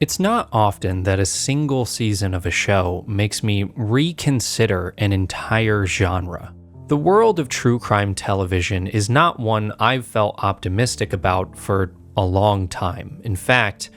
It's not often that a single season of a show makes me reconsider an entire genre. The world of true crime television is not one I've felt optimistic about for a long time. In fact,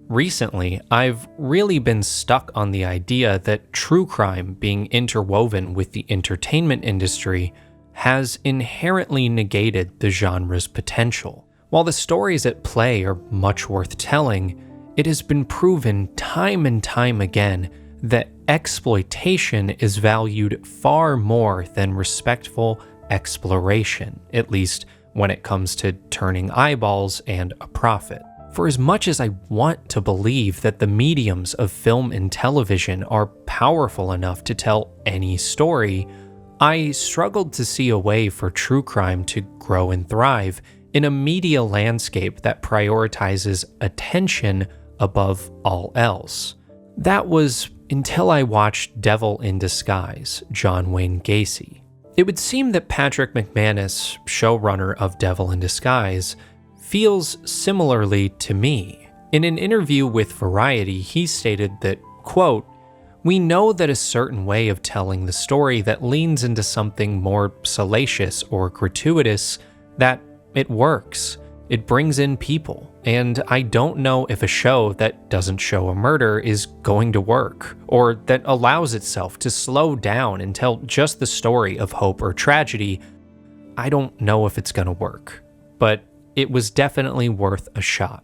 recently, I've really been stuck on the idea that true crime being interwoven with the entertainment industry has inherently negated the genre's potential. While the stories at play are much worth telling, it has been proven time and time again that exploitation is valued far more than respectful exploration, at least when it comes to turning eyeballs and a profit. For as much as I want to believe that the mediums of film and television are powerful enough to tell any story, I struggled to see a way for true crime to grow and thrive in a media landscape that prioritizes attention above all else. That was until I watched Devil in Disguise, John Wayne Gacy. It would seem that Patrick MacManus, showrunner of Devil in Disguise, feels similarly to me. In an interview with Variety, he stated that, quote, "We know that a certain way of telling the story that leans into something more salacious or gratuitous, that it works. It brings in people, and I don't know if a show that doesn't show a murder is going to work, or that allows itself to slow down and tell just the story of hope or tragedy. I don't know if it's going to work, but it was definitely worth a shot."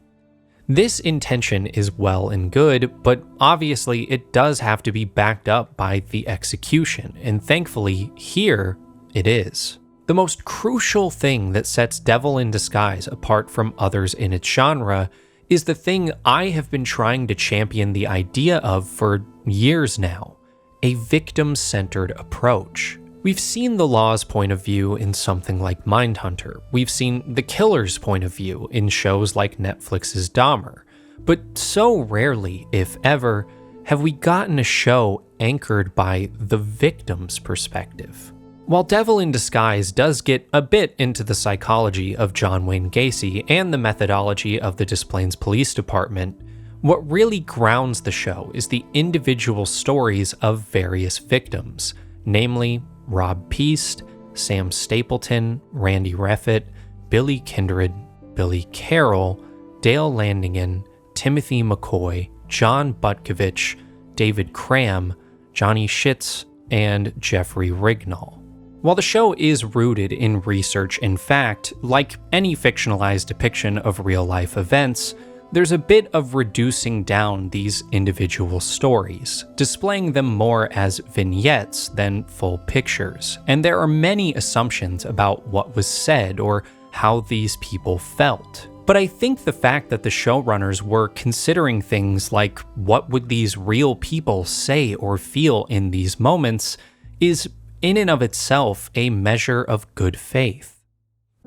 This intention is well and good, but obviously it does have to be backed up by the execution, and thankfully here it is. The most crucial thing that sets Devil in Disguise apart from others in its genre is the thing I have been trying to champion the idea of for years now: a victim-centered approach. We've seen the law's point of view in something like Mindhunter. We've seen the killer's point of view in shows like Netflix's Dahmer. But so rarely, if ever, have we gotten a show anchored by the victim's perspective. While Devil in Disguise does get a bit into the psychology of John Wayne Gacy and the methodology of the Des Plaines Police Department, what really grounds the show is the individual stories of various victims, namely Rob Peast, Sam Stapleton, Randy Reffitt, Billy Kindred, Billy Carroll, Dale Landingen, Timothy McCoy, John Butkovich, David Cram, Johnny Schitz, and Jeffrey Rignall. While the show is rooted in research and fact, like any fictionalized depiction of real-life events, there's a bit of reducing down these individual stories, displaying them more as vignettes than full pictures, and there are many assumptions about what was said or how these people felt. But I think the fact that the showrunners were considering things like what would these real people say or feel in these moments is in and of itself a measure of good faith.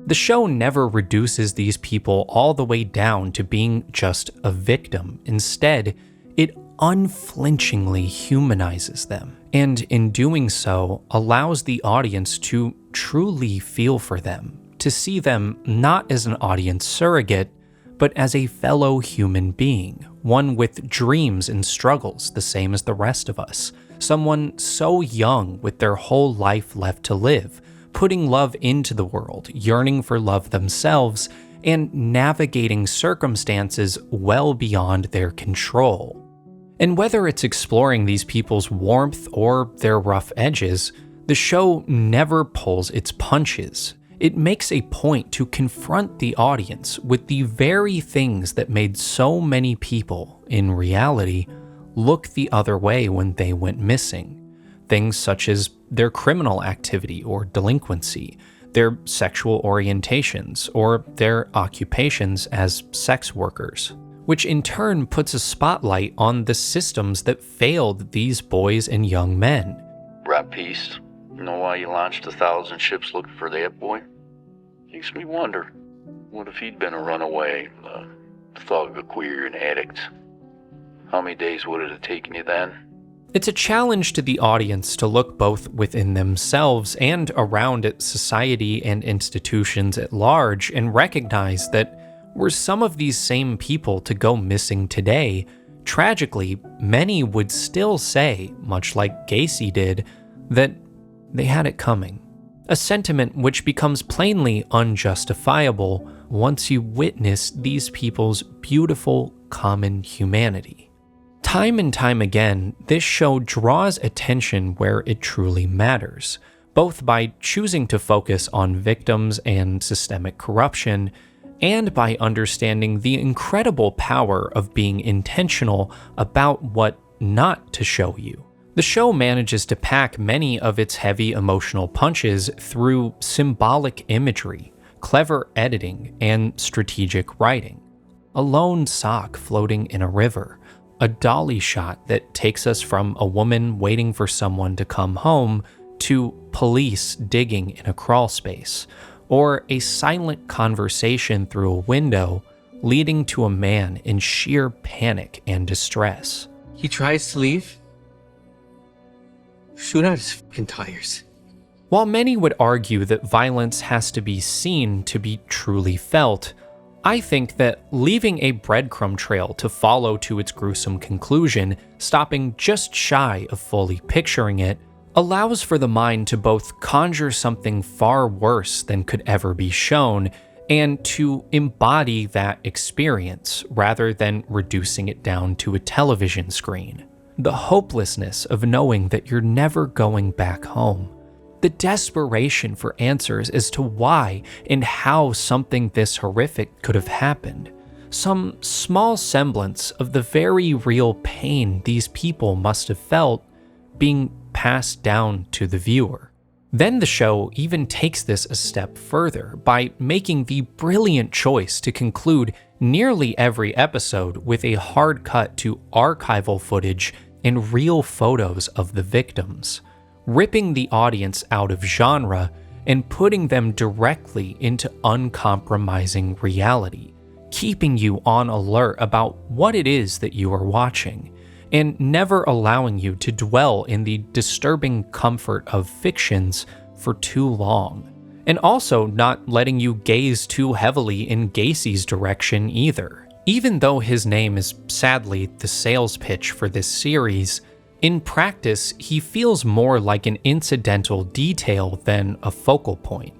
The show never reduces these people all the way down to being just a victim. Instead, it unflinchingly humanizes them, and in doing so, allows the audience to truly feel for them, to see them not as an audience surrogate, but as a fellow human being, one with dreams and struggles the same as the rest of us, someone so young with their whole life left to live, putting love into the world, yearning for love themselves, and navigating circumstances well beyond their control. And whether it's exploring these people's warmth or their rough edges, the show never pulls its punches. It makes a point to confront the audience with the very things that made so many people, in reality, look the other way when they went missing. Things such as their criminal activity or delinquency, their sexual orientations, or their occupations as sex workers, which in turn puts a spotlight on the systems that failed these boys and young men. Rob Peace, you know why you launched 1,000 ships looking for that boy? Makes me wonder, what if he'd been a runaway, a thug, a queer, an addict? How many days would it have taken you then? It's a challenge to the audience to look both within themselves and around at society and institutions at large and recognize that Were some of these same people to go missing today, tragically, many would still say, much like Gacy did, that they had it coming. A sentiment which becomes plainly unjustifiable once you witness these people's beautiful common humanity. Time and time again, this show draws attention where it truly matters, both by choosing to focus on victims and systemic corruption, and by understanding the incredible power of being intentional about what not to show you. The show manages to pack many of its heavy emotional punches through symbolic imagery, clever editing, and strategic writing. A lone sock floating in a river, a dolly shot that takes us from a woman waiting for someone to come home to police digging in a crawl space, or a silent conversation through a window leading to a man in sheer panic and distress. He tries to leave. Shoot out his fucking tires. While many would argue that violence has to be seen to be truly felt, I think that leaving a breadcrumb trail to follow to its gruesome conclusion, stopping just shy of fully picturing it, allows for the mind to both conjure something far worse than could ever be shown, and to embody that experience rather than reducing it down to a television screen. The hopelessness of knowing that you're never going back home. The desperation for answers as to why and how something this horrific could have happened. Some small semblance of the very real pain these people must have felt being passed down to the viewer. Then the show even takes this a step further by making the brilliant choice to conclude nearly every episode with a hard cut to archival footage and real photos of the victims, ripping the audience out of genre and putting them directly into uncompromising reality, keeping you on alert about what it is that you are watching, and never allowing you to dwell in the disturbing comfort of fictions for too long, and also not letting you gaze too heavily in Gacy's direction either. Even though his name is sadly the sales pitch for this series, in practice he feels more like an incidental detail than a focal point,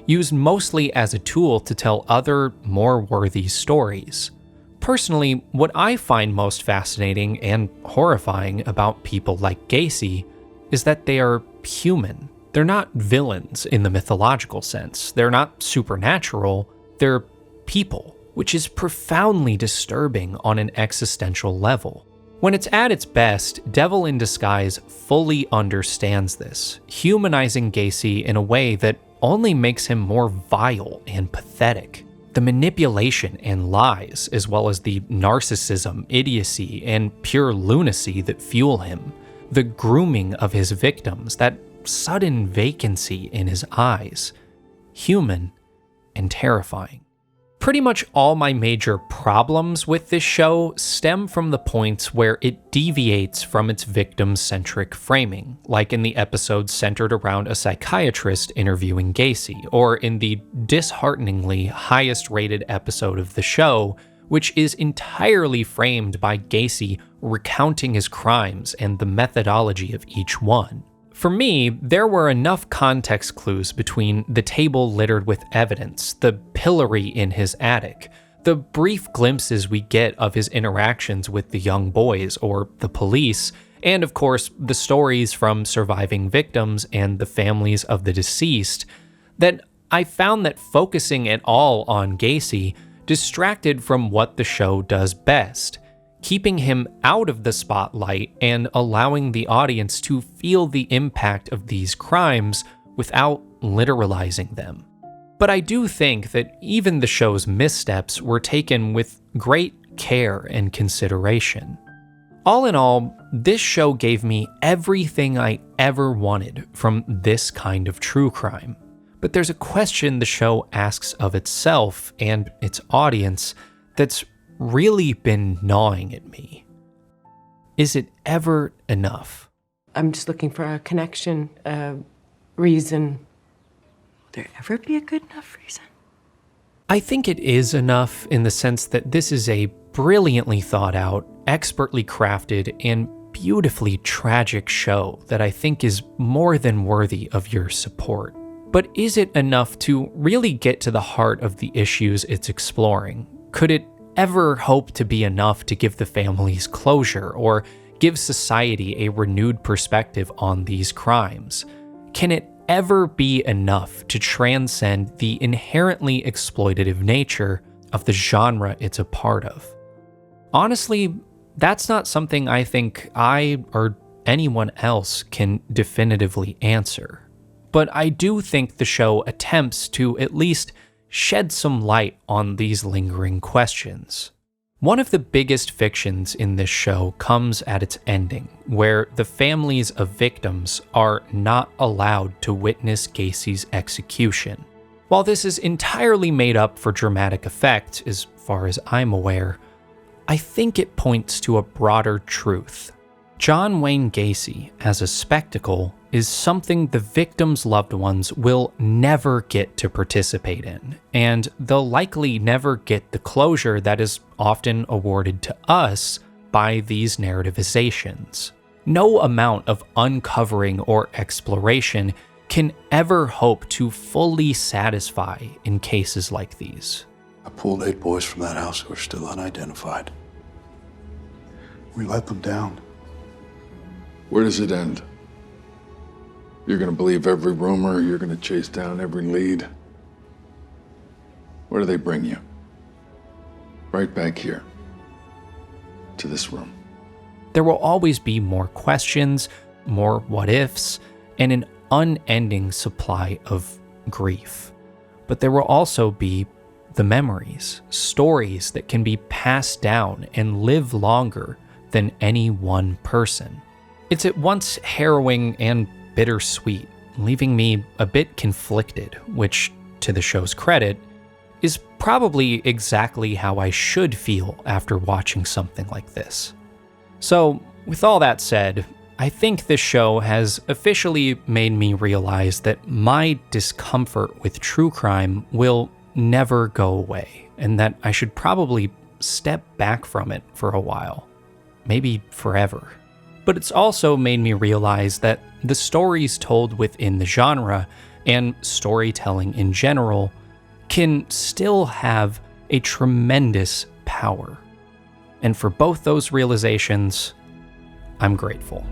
used mostly as a tool to tell other, more worthy stories. Personally, what I find most fascinating and horrifying about people like Gacy is that they are human. They're not villains in the mythological sense. They're not supernatural. They're people, which is profoundly disturbing on an existential level. When it's at its best, Devil in Disguise fully understands this, humanizing Gacy in a way that only makes him more vile and pathetic. The manipulation and lies, as well as the narcissism, idiocy, and pure lunacy that fuel him, the grooming of his victims, that sudden vacancy in his eyes, human and terrifying. Pretty much all my major problems with this show stem from the points where it deviates from its victim-centric framing, like in the episodes centered around a psychiatrist interviewing Gacy, or in the dishearteningly highest-rated episode of the show, which is entirely framed by Gacy recounting his crimes and the methodology of each one. For me, there were enough context clues between the table littered with evidence, the pillory in his attic, the brief glimpses we get of his interactions with the young boys or the police, and of course, the stories from surviving victims and the families of the deceased, that I found that focusing at all on Gacy distracted from what the show does best, keeping him out of the spotlight and allowing the audience to feel the impact of these crimes without literalizing them. But I do think that even the show's missteps were taken with great care and consideration. All in all, this show gave me everything I ever wanted from this kind of true crime. But there's a question the show asks of itself and its audience that's really been gnawing at me. Is it ever enough? I'm just looking for a connection, a reason. Will there ever be a good enough reason? I think it is enough in the sense that this is a brilliantly thought out, expertly crafted, and beautifully tragic show that I think is more than worthy of your support. But is it enough to really get to the heart of the issues it's exploring? Could it ever hope to be enough to give the families closure or give society a renewed perspective on these crimes? Can it ever be enough to transcend the inherently exploitative nature of the genre it's a part of? Honestly, that's not something I think I or anyone else can definitively answer. But I do think the show attempts to at least shed some light on these lingering questions. One of the biggest fictions in this show comes at its ending, where the families of victims are not allowed to witness Gacy's execution. While this is entirely made up for dramatic effect, as far as I'm aware, I think it points to a broader truth. John Wayne Gacy, as a spectacle, is something the victims' loved ones will never get to participate in, and they'll likely never get the closure that is often awarded to us by these narrativizations. No amount of uncovering or exploration can ever hope to fully satisfy in cases like these. I pulled 8 boys from that house who are still unidentified. We let them down. Where does it end? You're gonna believe every rumor, you're gonna chase down every lead. Where do they bring you? Right back here. To this room. There will always be more questions, more what-ifs, and an unending supply of grief. But there will also be the memories, stories that can be passed down and live longer than any one person. It's at once harrowing and bittersweet, leaving me a bit conflicted, which, to the show's credit, is probably exactly how I should feel after watching something like this. So, with all that said, I think this show has officially made me realize that my discomfort with true crime will never go away, and that I should probably step back from it for a while. Maybe forever. But it's also made me realize that the stories told within the genre, and storytelling in general, can still have a tremendous power. And for both those realizations, I'm grateful.